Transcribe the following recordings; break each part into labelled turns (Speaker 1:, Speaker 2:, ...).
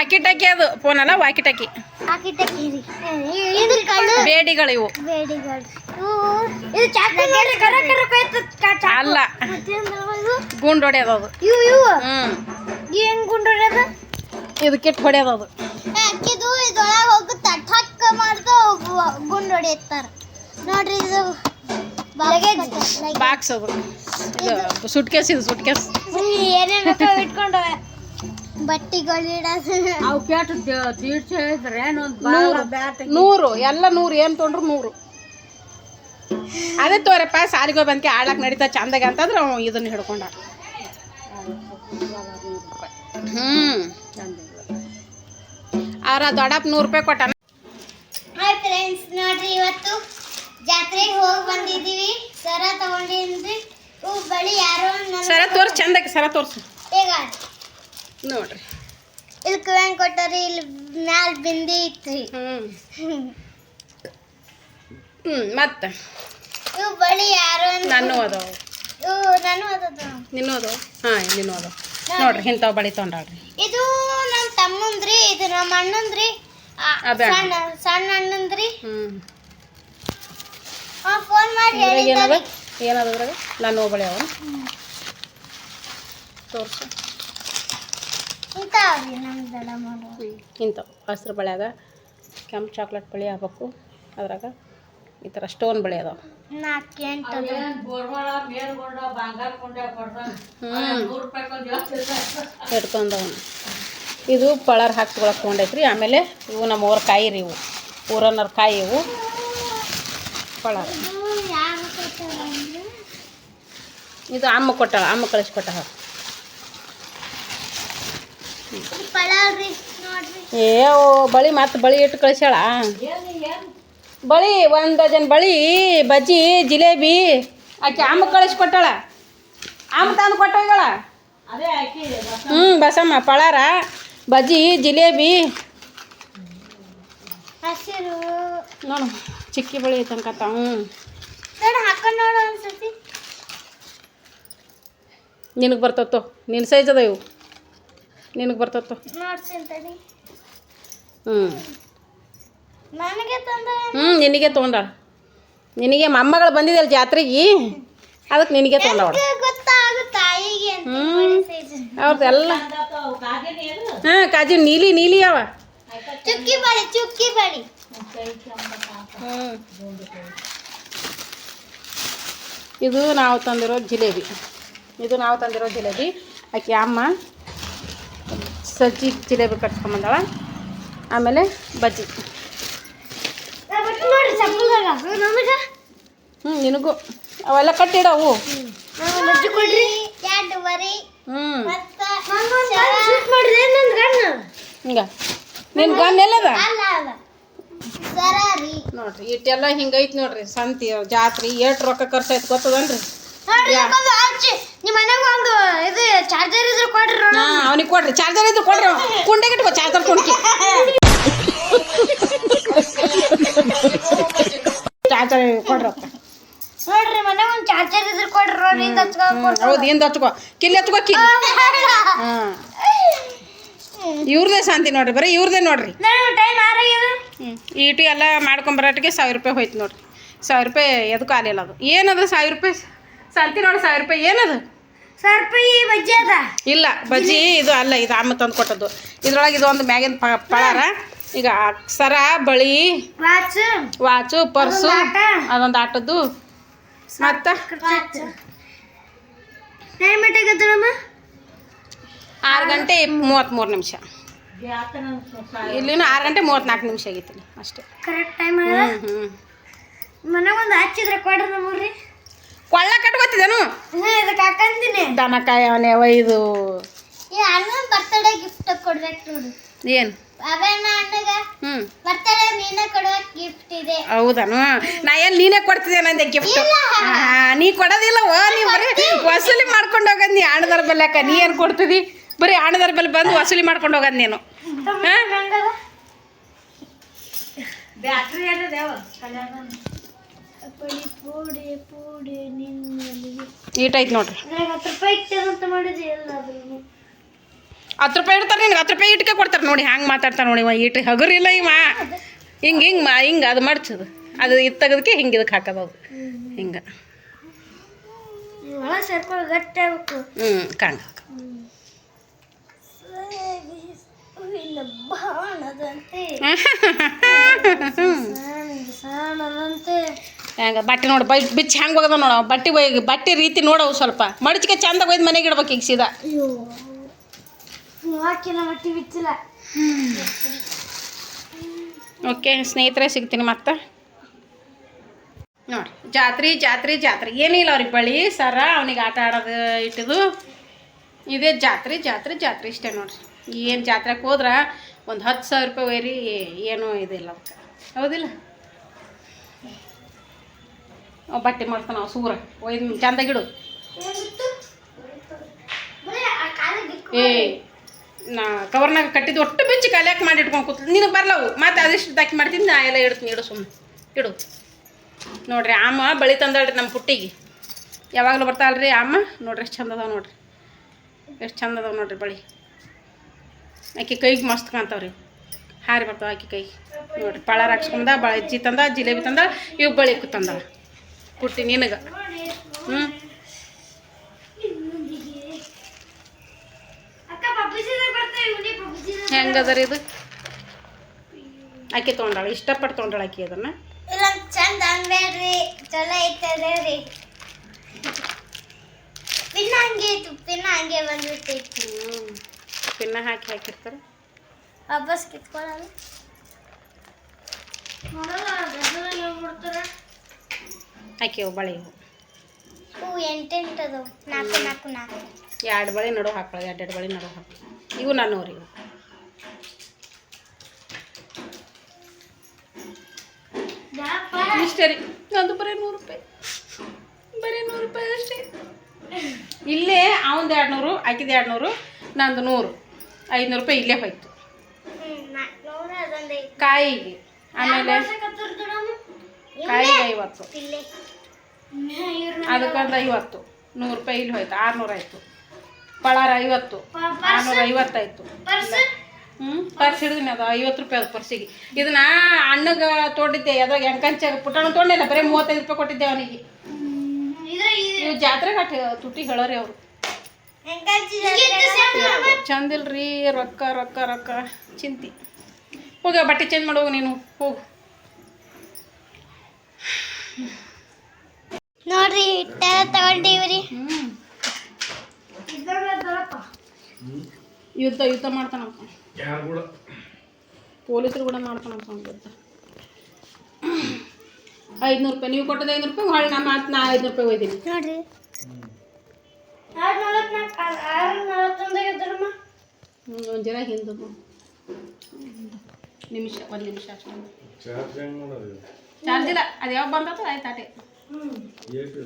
Speaker 1: Walkie ಟಾಕಿ ಅದು phone ಅಲ್ಲ walkie ಟಾಕಿ ಬೇಡಿಗಳು ಇವು ಅಲ್ಲ ಗುಂಡು ಹೊಡೆಯೋದು ಅದು ಇದು ಕಿಟ್ ಹೊಡೆಯೋದು ಅದು
Speaker 2: ಗುಂಡು ಹೊಡೆಯುತ್ತಾರೆ ನೋಡ್ರಿ ಇದು
Speaker 1: ಬಾಕ್ಸ್ ಅದು ಇದು ಸುಟ್ಕೇಸ್ ಇದು ಸುಟ್ಕೇಸ್
Speaker 2: ಏನೇನು ಇಟ್ಕೊಂಡವೆ ಬಟ್ಟಿಗಳು
Speaker 1: ನೂರು ಎಲ್ಲ 100 ಏನು ತೊಗೊಂಡ್ರು 100 ಅದೇ ತೋರಪ್ಪ ಸಾಲಿಗೆ ಬಂದ್ಕೆ ಆಡಕ್ಕೆ ನಡೀತಾ ಚಂದಾಗ ಅಂತಂದ್ರೆ ಅವ ಇದನ್ನ ಹಿಡ್ಕೊಂಡ ಅವ್ರ ದೊಡ್ಡಪ್ಪ 100 ರೂಪಾಯಿ ಕೊಟ್ಟ.
Speaker 2: ಹಾಯ್ ಫ್ರೆಂಡ್ಸ್, ನೋಡ್ರಿ ಇವತ್ತು ಜಾತ್ರೆಗೆ ಹೋಗಿ ಬಂದಿದ್ದೀವಿ. ಸರ ತಗೊಂಡಿದ್ರಿ ಬಳಿ ಯಾರೋ
Speaker 1: ಸರ ತೋರ್ಸಿ ಚಂದಕ್ಕೆ ಸರ ತೋರ್ಸು
Speaker 2: ಈಗ
Speaker 1: ನೋಡ್ರಿ
Speaker 2: ಇಲ್ಲಿ ಕುವೆಂಗ್ ಕೊಟ್ಟರಿ ಇಲ್ಲಿ ಮ್ಯಾಲ ಬಿಂದಿ ಐತ್ರಿ.
Speaker 1: ಮತ್ತೆ
Speaker 2: ಇವು ಬಳಿ ಯಾರೋ
Speaker 1: ನಾನು ಅದಾವ
Speaker 2: ನಾನು ಅದದು
Speaker 1: ನಿನ್ನೂ ಅದಾವ ನಿನ್ನೂ ಅದಾವ ನೋಡ್ರಿ ಇಂಥವು ಬಳಿ ತೊಗೊಂಡ್ರಿ.
Speaker 2: ಇದು ನಮ್ಮ ತಮ್ಮಂದ್ರಿ, ಇದು ನಮ್ಮ ಅಣ್ಣಂದ್ರಿ, ಸಣ್ಣ ಅಣ್ಣಂದ್ರಿ. ಫೋನ್ ಮಾಡಿ
Speaker 1: ಏನದ ಏನದ್ರಾಗ ನಾನು ಬಳಿ ಅವ ತೋರ್ಸು
Speaker 2: ಇಂಥವ್ರಿ ನಮ್ಮ ದಡ ಮಾಡೋ
Speaker 1: ಇಂಥವು ಹಸ್ರು ಬಳ್ಯಾಗ ಕೆಂಪು ಚಾಕ್ಲೇಟ್ ಬಳಿ ಆಗ್ಬೇಕು. ಅದ್ರಾಗ ಈ ಥರ ಸ್ಟೋನ್ ಬಳಿ ಅದಾವ. ಇಟ್ಕೊಂಡವ ಇದು ಪಳರ್ ಹಾಕ್ಸ್ಕೊಳಕ್ಕೆ ತೊಗೊಂಡೈತ್ರಿ. ಆಮೇಲೆ ಇವು ನಮ್ಮ ಊರ ಕಾಯಿ ರೀ, ಇವು ಊರನ್ನರ ಕಾಯಿ, ಇವು ಪಳರ್. ಇದು ಅಮ್ಮ ಕೊಟ್ಟಾಳ, ಅಮ್ಮ ಕಳಿಸ್ಕೊಟ್ಟಾಳ. ಏ ಬಳಿ ಮತ್ತೆ ಬಳಿ ಇಟ್ಟು ಕಳಿಸ್ಯಾಳ. ಬಳಿ 1 ಡಜನ್ ಬಳಿ, ಬಜ್ಜಿ, ಜಿಲೇಬಿ ಆಕೆ ಅಮ್ಮ ಕಳಿಸ್ಕೊಟ್ಟಾಳ. ಅಮ್ಮ ತಂದು ಕೊಟ್ಟೋಗಳ. ಬಸಮ್ಮ ಪಳಾರ, ಬಜ್ಜಿ, ಜಿಲೇಬಿ
Speaker 2: ಹಸಿರು
Speaker 1: ನೋಡು ಚಿಕ್ಕಿ ಬಳಿ ತನಕ
Speaker 2: ಹಾಕೊಂಡು ನೋಡು ಅನ್ಸತಿ.
Speaker 1: ನಿನಗೆ ಬರ್ತತ್ತು, ನಿನ್ನ ಸೈಜ್ ಅದ ಇವು, ನಿನಗೆ ಬರ್ತತ್ತು.
Speaker 2: ನೋಡ್ತೀನಿ
Speaker 1: ನನಗೆ ನಿನಗೆ ತೊಗೊಂಡಾಳ. ನಿನಗೆ ಮೊಮ್ಮಗಳು ಬಂದಿದ್ದಲ್ಲ ಜಾತ್ರೆಗೆ, ಅದಕ್ಕೆ ನಿನಗೆ ತೊಗೊಂಡವಳು. ಅವ್ರದ್ದು ಎಲ್ಲ ಕಾಜು ನೀಲಿ ನೀಲಿ ಅವ.
Speaker 2: ಚುಕ್ಕಿ ಬಳಿ
Speaker 1: ಇದು ನಾವು ತಂದಿರೋ ಜಿಲೇಬಿ, ಇದು ನಾವು ತಂದಿರೋ ಜಿಲೇಬಿ. ಆಕೆ ಅಮ್ಮ ಸಜ್ಜಿ ಜಿಲೇಬಿ ಕಟ್ಸ್ಕೊಂಬಂದಾಳ. ಆಮೇಲೆ ಬಜ್ಜಿ. ನಿನಗೂ ಅವೆಲ್ಲ ಕಟ್ಟಿಡವು. ಹಿಂಗ ನಿನ್ನ ಗನ್ ಎಲ್ಲದ ನೋಡ್ರಿ. ಇಟ್ಟೆಲ್ಲ ಹಿಂಗೈತಿ ನೋಡ್ರಿ. ಸಂತಿ ಜಾತ್ರೆ ಎಷ್ಟು ರೊಕ್ಕ ಖರ್ಚಾಯ್ತು ಗೊತ್ತದನ್ರಿ. ಅವನಿಗೆ ಕೊಡ್ರಿ, ಚಾರ್ಜರ್ ಇದ್ರು ಕೊಡ್ರಿ. ಕುಂಡೆಗೆ ಇಟ್ಕೋ ಚಾರ್ಜರ್ ಕುಂಡ್ಕಿ. ಚಾರ್ಜರ್ ಕೊಡ್ರಪ್ಪ.
Speaker 2: ನೋಡ್ರಿ ಮನೆ ಒಂದು ಚಾರ್ಜರ್ ಇದ್ರೆ ಕೊಡ್ರಿ.
Speaker 1: ಹೌದು, ಎಂದು ಹಚ್ಕೋ, ಕಿಲ್ಲಿ ಹಚ್ಕೋ, ಕಿಲ್ಲಿ. ಇವ್ರದೇ ಶಾಂತಿ ನೋಡ್ರಿ, ಬರೀ ಇವ್ರದೇ ನೋಡ್ರಿ. ಈಟು ಎಲ್ಲ ಮಾಡ್ಕೊಂಬರಟ್ಟಿಗೆ 1000 ರೂಪಾಯಿ ಹೋಯ್ತು ನೋಡ್ರಿ. 1000 ರೂಪಾಯಿ ಎದಕ್ಕೂ ಆಲಿಲ್ಲ. ಅದು ಏನದು 1000 ರೂಪಾಯಿ ಶಾಂತಿ ನೋಡಿ. 1000 ರೂಪಾಯಿ ಏನದು?
Speaker 2: 1000 ರೂಪಾಯಿ ಬಜ್ಜಿ ಅದ ಇಲ್ಲ.
Speaker 1: ಬಜ್ಜಿ ಇದು ಅಲ್ಲ, ಇದು ಅಮ್ಮ ತಂದು ಕೊಟ್ಟದ್ದು. ಇದ್ರೊಳಗೆ ಇದು ಒಂದು ಮ್ಯಾಗಿನ ಪಳಾರ. ಈಗ ಸರ, ಬಳಿ, ವಾಚು, ಪರ್ಸು, ಅದೊಂದು ಆಟದ್ದು. ಮತ್ತು 6 ಗಂಟೆ 33 ನಿಮಿಷ. ಇಲ್ಲಿನ 6 ಗಂಟೆ 34 ನಿಮಿಷ ಆಗೈತಿ ಅಷ್ಟೇ.
Speaker 2: Correct time. ಮನೆಗೆ ಒಂದು ಹಚ್ಚಿದ್ರೆ ಕೊಡ್ರಿ ನಮ್ರಿ.
Speaker 1: ಕೊಳ್ಳ ಕಟ್ಕೊತಿದ್ದೇನು
Speaker 2: ಇದಕ್ಕೆ ಹಾಕಂತೀನಿ.
Speaker 1: ದನಕಾಯಿ ಅವನೇವ ಇದು.
Speaker 2: ಈ ಅಣ್ಣನ ಬರ್ತಡೇ ಗಿಫ್ಟ್ ಕೊಡ್ಬೇಕು ನೋಡು.
Speaker 1: ಏನು
Speaker 2: ಅವೇನ ಅಣ್ಣಗ ಬರ್ತಡೇ ನೀನೇ ಕೊಡುವ ಗಿಫ್ಟ್ ಇದೆ.
Speaker 1: ಹೌದನು? ನಾ ಏನು ನೀನೇ ಕೊಡ್ತಿದ್ದೆ ನಂದೆ ಗಿಫ್ಟ್? ನೀ ಕೊಡೋದಿಲ್ಲ. ನೀ ಬರೀ ವಸೂಲಿ ಮಾಡ್ಕೊಂಡು ಹೋಗೋದು. ನೀ ಹಣದರ ಬೆಲ್ಲಕ್ಕ ನೀ ಏನು ಕೊಡ್ತಿದ್ದಿ? ಬರೀ ಹಣದರ ಬೆಲೆ ಬಂದು ವಸೂಲಿ ಮಾಡ್ಕೊಂಡು ಹೋಗೋದು ನೀನು.
Speaker 2: ಬ್ಯಾಟ್ರಿ
Speaker 1: ಈಟೈತೆ ನೋಡ್ರಿ.
Speaker 2: 10 ರೂಪಾಯಿ ಅಂತ ಮಾಡಿದ್ರಿ ಎಲ್ಲ.
Speaker 1: ರೂಪಾಯಿ ಇಡ್ತಾರೆ ನಿನ್ಗೆ 10 ರೂಪಾಯಿ ಇಟ್ಕೆ ಕೊಡ್ತಾರೆ ನೋಡಿ ಹ್ಯಾಂಗೆ ಮಾತಾಡ್ತಾರೆ ನೋಡಿ ಇಟ್ಟು ಹಗುರಿಲ್ಲ ಇವ ಹಿಂಗೆ ಅದು ಮಡ್ಚದು ಅದು ಇದು ತೆಗೆದಕ್ಕೆ ಹಿಂಗೆ ಇದಕ್ಕೆ ಹಾಕೋದು ಅದು ಹಿಂಗೆ
Speaker 2: ಸೇರ್ಕೊಂಡು ಗಟ್ಟಿ ಆಗ್ಬೇಕು
Speaker 1: ಕಾಂಗ
Speaker 2: ಬಾಣದಂತೆ
Speaker 1: ಹೆಂಗೆ ಬಟ್ಟೆ ನೋಡಿ ಬಿಚ್ಚಿ ಹೆಂಗೆ ಹೋಗದ ನೋಡ ಬಟ್ಟೆ ರೀತಿ ನೋಡವು ಸ್ವಲ್ಪ ಮಡಚಿಗೆ ಚಂದಾಗ ಒಯ್ದು ಮನೆಗೆ ಇಡ್ಬೇಕು ಈಗ ಸೀದಾ
Speaker 2: ಬಟ್ಟೆ ಬಿಚ್ಚಿಲ್ಲ
Speaker 1: ಓಕೆ ಸ್ನೇಹಿತರೆ ಸಿಗ್ತೀನಿ ಮತ್ತೆ ನೋಡಿ ಜಾತ್ರೆ ಏನಿಲ್ಲ ಅವ್ರಿಗೆ ಬಳಿ ಸರ ಅವನಿಗೆ ಆಟ ಆಡೋದು ಇಟ್ಟಿದ್ದು ಇದೇ ಜಾತ್ರೆ ಇಷ್ಟೇ ನೋಡ್ರಿ ಏನು ಜಾತ್ರೆಗೆ ಹೋದ್ರೆ ಒಂದು 10,000 ರೂಪಾಯಿ ಒಯ್ರಿ ಏನೂ ಇದಿಲ್ಲ ಅದಕ್ಕೆ ಹೌದಿಲ್ಲ ಬಟ್ಟೆ ಮಾಡ್ತಾನೆ ನಾವು ಸೂರ ಒಯ್ದು ಚಂದಾಗಿಡು ಏ ನಾ ಕವರ್ನಾಗ ಕಟ್ಟಿದ್ದು ಒಟ್ಟು ಬಿಚ್ಚಿ ಕಲಿಯಾಕೆ ಮಾಡಿ ಇಟ್ಕೊಂಡು ಕೂತ್ ನಿನಗೆ ಬರ್ಲವು ಮತ್ತೆ ಅದಿಷ್ಟು ದಾಕಿ ಮಾಡ್ತೀನಿ ನಾ ಎಲ್ಲ ಇಡ್ತೀನಿ ಇಡು ಸುಮ್ಮನೆ ಇಡು ನೋಡ್ರಿ ಅಮ್ಮ ಬಳಿ ತಂದಳ್ರಿ ನಮ್ಮ ಪುಟ್ಟಿಗೆ ಯಾವಾಗಲೂ ಬರ್ತಾಳ್ರಿ ಅಮ್ಮ ನೋಡ್ರಿ ಎಷ್ಟು ಚಂದ ಅದಾವ ನೋಡ್ರಿ ಎಷ್ಟು ಚಂದ ಅದಾವ ನೋಡ್ರಿ ಬಳಿ ಆಕೆ ಕೈಗೆ ಮಸ್ತ್ ಕಾಣ್ತಾವ್ರಿ ಹಾರಿ ಬರ್ತಾವ ಆಕೆ ಕೈ ನೋಡ್ರಿ ಪಳಾರ ಹಾಕ್ಸ್ಕೊಂಡ ಬಜ್ಜಿ ತಂದ ಜಿಲೇಬಿ ತಂದ ಇವು ಬಳಿ ತಂದ ಪುಟ್ಟಿ ನಿನಗೆ ಹೆಂಗದ ರೀ ಇದು ಆಕೆ ತೊಗೊಂಡಾಳ ಇಷ್ಟಪಟ್ಟು ತೊಗೊಂಡಾಳ ಆಕೆ ಅದನ್ನು
Speaker 2: ಇಲ್ಲ ಚಂದ ಅನ್ಬೇಡ್ರಿ ಚಲೋ ಐತದ್ರಿ ಪಿನ್ನ ಹಂಗೆ ಬಂದ್ಬಿಟ್ಟೈತಿ
Speaker 1: ಪಿನ್ನ ಹಾಕಿರ್ತಾರೆ
Speaker 2: ವಾಪಸ್ ಕಿತ್ಕೊಳ್ಳಲ್ಲ
Speaker 1: ಹಾಕಿವು ಬಳೆ
Speaker 2: ಹೂ 8 ಅದಾವ 4
Speaker 1: 2 ಬಳೆ ನಡು ಹಾಕಳ 2 ಬಳೆ ನಡು ಹಾಕಿ ಇವು ನನ್ನೂರು ಇವು ಇಷ್ಟೇ ರೀ ನಂದು ಬರೀ 100 ರೂಪಾಯಿ ಅಷ್ಟೇ ಇಲ್ಲೇ ಅವಂದು 200 ಆಕಿದ 200 ನಂದು 100 500 ರೂಪಾಯಿ ಇಲ್ಲೇ ಹೋಯ್ತು ಕಾಯಿಗೆ ಆಮೇಲೆ ಕಾಯಿಗೆ 50 ಅದಕ್ಕೊಂದು 50 100 ರೂಪಾಯಿ ಇಲ್ಲಿ ಹೋಯ್ತು 600 ಆಯಿತು ಪಳಾರ 50 650 ಆಯಿತು ಪರ್ಸ್ ಹಿಡಿದಿನಿ ಅದು 50 ರೂಪಾಯಿ ಅದು ಪರ್ಸಿಗೆ ಇದನ್ನ ಅಣ್ಣಗೆ ತೊಗೊಂಡಿದ್ದೆ ಅದ್ರಾಗ ಎಂಕಂಚಾಗ ಪುಟ್ಟಣ ತೊಗೊಂಡಿಲ್ಲ ಬರೀ 35 ರೂಪಾಯಿ ಕೊಟ್ಟಿದ್ದೆ ಅವನಿಗೆ ನೀವು ಜಾತ್ರೆಗೆ ತುಟಿ ಹೇಳೋರಿ ಅವರು ಚಂದಿಲ್ರಿ ರೊಕ್ಕ ಚಿಂತಿ ಹೋಗ ಬಟ್ಟೆ ಚೇಂಜ್ ಮಾಡೋಗು ನೀನು ಹೋಗು
Speaker 2: ನೋಡ್ರಿ ತಗೊಂಡಿವ್ರಿ
Speaker 1: ಯುದ್ಧ ಮಾಡ್ತಾನಂತ ಪೊಲೀಸರು ಕೂಡ ಮಾಡ್ತಾನಂತ ಯುದ್ಧ 500 ರೂಪಾಯಿ ನೀವು ಕೊಟ್ಟದ 500 ರೂಪಾಯಿ ಹೊಳ್ಳಿ ನಾ 500 ರೂಪಾಯಿ ಒಯ್ದೀನಿ
Speaker 2: ನೋಡ್ರಿ
Speaker 1: ಒಂದು ಜನ ಹಿಂದೆ ಒಂದು ನಿಮಿಷ ಅಷ್ಟೇ ಚಾರ್ಜ್ ಇಲ್ಲ ಅದು ಯಾವಾಗ ಬಂದದ ಆಯ್ತು ಆಟೆ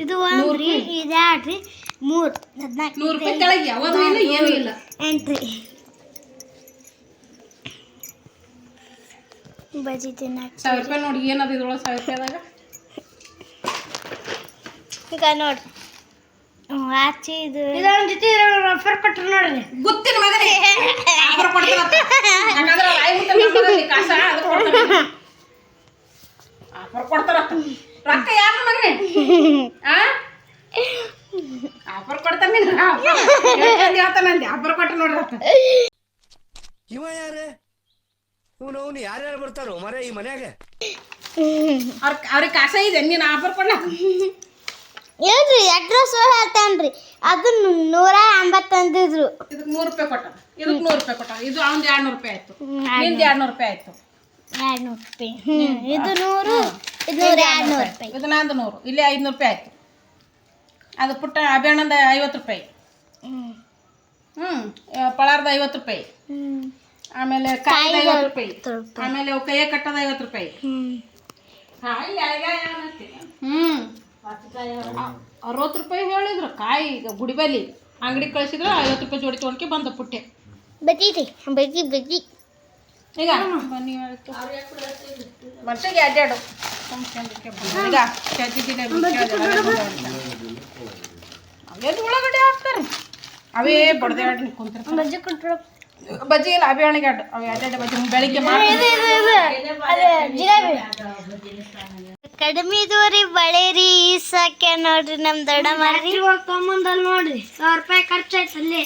Speaker 2: ಇದು 1 ರೀ ಇದು 2 ರೀ 3 14
Speaker 1: 100 ರೂಪಾಯಿ ಕೆಳಗೆ ಯಾವುದು ಇಲ್ಲ ಏನೂ ಇಲ್ಲ
Speaker 2: ಎಂಟ್ರಿ ಬಜ್ಜಿ ತಿನ್ನಕ್ಕೆ
Speaker 1: 1000 ರೂಪಾಯಿ ನೋಡಿ ಏನದು ಇದ್ರೊಳಗೆ 1000 ರೂಪಾಯಿದಾಗ
Speaker 2: ಈಗ ನೋಡಿ ಆಚೆ ಇದು ಇದೊಂದು ಜೊತೆ ಆಫರ್ ಕೊಟ್ಟರು ನೋಡ್ರಿ
Speaker 1: ಗೊತ್ತಿನ ಮಗನೇ ಆಫರ್ ಕೊಡ್ತಾರತ್ತ ಯಾಕಂದ್ರೆ ರಾಯಿ ಮುಟ್ಟ ಕಾಸ ಅದು ಕೊಡ್ತಾರೆ ಆಫರ್ ಕೊಡ್ತಾರತ್ತ ರೊಕ್ಕ ಯಾರು ಮಗನೇ ಆಫರ್ ಕೊಡ್ತಾನೆ ನೀನು ಹೇಳ್ತಾನಂತೆ ಆಫರ್ ಕೊಟ್ಟ ನೋಡ್ರತ್ತ
Speaker 3: ಇವ ಯಾರೇ ಇವನು ಯಾರ್ಯಾರು ಬರ್ತಾರೋ ಮರ ಈ ಮನ್ಯಾಗ
Speaker 1: ಅವ್ರಿಗೆ ಕಾಸ ಇದೆ ನೀನು ಆಫರ್ ಕೊಡ್ಲ
Speaker 2: ಹೇಳ್ರಿ ಅಡ್ರೆಸ್ ಹೇಳ್ತಾನ್ರಿ ಅದನ್ನ 150 ಅಂದಿದ್ರು
Speaker 1: ಇದಕ್ಕೆ 100 ರೂಪಾಯಿ ಕೊಟ್ಟ ಇದಕ್ಕೆ 100 ರೂಪಾಯಿ ಕೊಟ್ಟ ಇದು ಅವ್ನು 200 ರೂಪಾಯಿ ಆಯ್ತು ನಿಂದು 200 ರೂಪಾಯಿ ಆಯ್ತು
Speaker 2: 200 ರೂಪಾಯಿ ಇದು 100 ಇದು 200 ರೂಪಾಯಿ
Speaker 1: ಇದು ನಂದು 100 ಇಲ್ಲಿ 500 ರೂಪಾಯಿ ಆಯ್ತು ಅದು ಪುಟ್ಟ ಅಭಿಯಾನಂದ 50 ರೂಪಾಯಿ ಪಳಾರ್ದ 50 ರೂಪಾಯಿ ಆಮೇಲೆ ಕಾಯ್ದ 50 ರೂಪಾಯಿ ಆಮೇಲೆ ಕೈಯ ಕಟ್ಟದ 50 ರೂಪಾಯಿ 60 ರೂಪಾಯಿ ಹೇಳಿದ್ರು ಕಾಯಿ ಈಗ ಗುಡಿಬಲಿ ಅಂಗಡಿ ಕಳಿಸಿದ್ರು 50 ರೂಪಾಯಿ ಜೋಡಿ ತೊಗೊಂಡ್ಕೆ ಬಂದ ಪುಟ್ಟೆ
Speaker 2: ಬಜ್ಜಿ
Speaker 1: ಈಗ ಬನ್ನಿ ಮಟ್ಟಿಗೆ ಅಡ್ಡಾಡು ಈಗ ಅಲ್ಲೆಲ್ಲಿ ಉಳ್ಳಾಗಡ್ಡೆ ಹಾಕ್ತಾರೆ ಅವೇ ಬಡ್ದಾಡಿ ಕುಂತಿರ್ತಾವ
Speaker 2: ಬಜ್ಜಿ ಕೊಟ್ರು
Speaker 1: ಬಜ್ಜಿ ಇಲ್ಲ ಅವೇ ಹಣಿಗೆ ಅಡ್ಡು ಅವು ಎರಡೆರಡು ಬಜ್ಜಿ ಬೆಳಿಗ್ಗೆ
Speaker 2: ಕಡಿಮೆ ದೂರಿ ಬಳೆರಿ ಈಸಾಕ್ಯ ನೋಡ್ರಿ ನಮ್ ದೊಡ್ಡ ಮಾರಿ ತೊಗೊಂಬಂದಲ್ಲಿ ನೋಡ್ರಿ 1,000 ರೂಪಾಯಿ ಖರ್ಚಾಯ್ತು ಅಲ್ಲಿ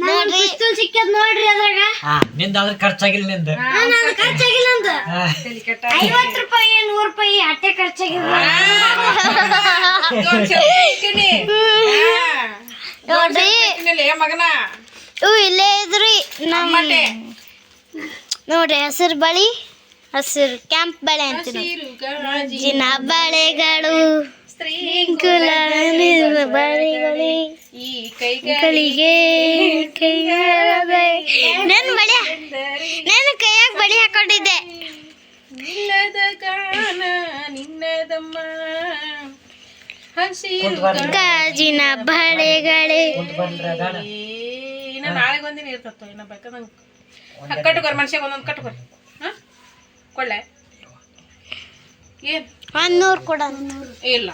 Speaker 2: ನೋಡ್ರಿ ಸಿಕ್ಕದ್ ನೋಡ್ರಿ ಅದ್ರಾಗ
Speaker 4: ನಿಂದ ಖರ್ಚಾಗಿಲ್ಲ ನಿಂದ
Speaker 2: ಖರ್ಚಾಗಿಲ್ಲ ಅಂತ 50 ರೂಪಾಯಿ 100 ರೂಪಾಯಿ ಅಟ್ಟೆ ಖರ್ಚಾಗಿಲ್ಲ ನೋಡ್ರಿ
Speaker 1: ಮಗನ
Speaker 2: ಇವು ಇಲ್ಲೇ ಇದ್ರಿ ನಮ್ಮ ನೋಡ್ರಿ ಹಸಿರು ಬಳಿ ಹಸಿರು ಕ್ಯಾಂಪ್ ಬಳೆ ಅಂತೀವಿ ಜಿನ ಬಳೆಗಳು ಬಳೆಗಳು
Speaker 1: ಈ ಕೈ
Speaker 2: ಕೈಗಳಿಗೆ ನನ್ ಬಳೆ ನಾನು ಕೈಯಾಗ ಬಳಿ ಹಾಕೊಂಡಿದ್ದೆ
Speaker 1: ನಿನ್ನದ ಗಾನ ನಿನ್ನದಮ್ಮ ಹಸಿರು
Speaker 2: ಗಾಜಿನ ಬಳೆಗಳೇ
Speaker 1: ಇನ್ನ ನಾಳೆಗೆ ಒಂದಿನ ಇರ್ತತ್ತು ಇನ್ನ ಬೇಕಾದಂಗೆ ಕಟ್ಟುಕೋರಿ ಮನುಷ್ಯಗೆ ಒಂದೊಂದು ಕಟ್ಟುಕೋರಿ ಹಾಂ ಕೊಳ್ಳೆ ಏನು
Speaker 2: 100 ಕೊಡ
Speaker 1: ಇಲ್ಲ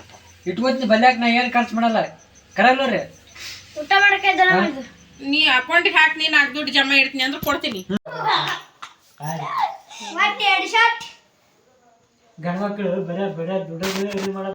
Speaker 4: ಇಟ್ಕೋತೀನಿ ಬಲ್ಯಾಕ ನಾ ಏನು ಖರ್ಚು ಮಾಡಲ್ಲ ಕರಲ್ಲ ರೀ
Speaker 2: ಊಟ ಮಾಡಕ್ಕೆ
Speaker 1: ನೀ ಅಕೌಂಟಿಗೆ ಹಾಕಿ ನೀನು 4 ದುಡ್ಡು ಜಮಾ ಇಡ್ತೀನಿ ಅಂದ್ರೆ ಕೊಡ್ತೀನಿ
Speaker 4: ಗಂಡ್ಮಕ್ಳು ಬರೇ ದುಡ್ಡು ಮಾಡೋದು